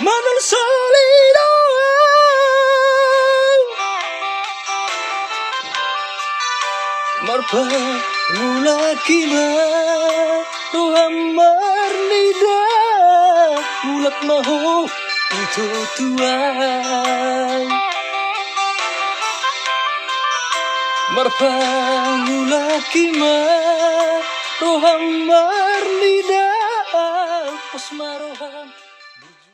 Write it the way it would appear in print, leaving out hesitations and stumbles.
Manon solido Marpa mula kima Roham marnida Mulak maho itu tuai Marpa mula kima Roham marnida Pas maroha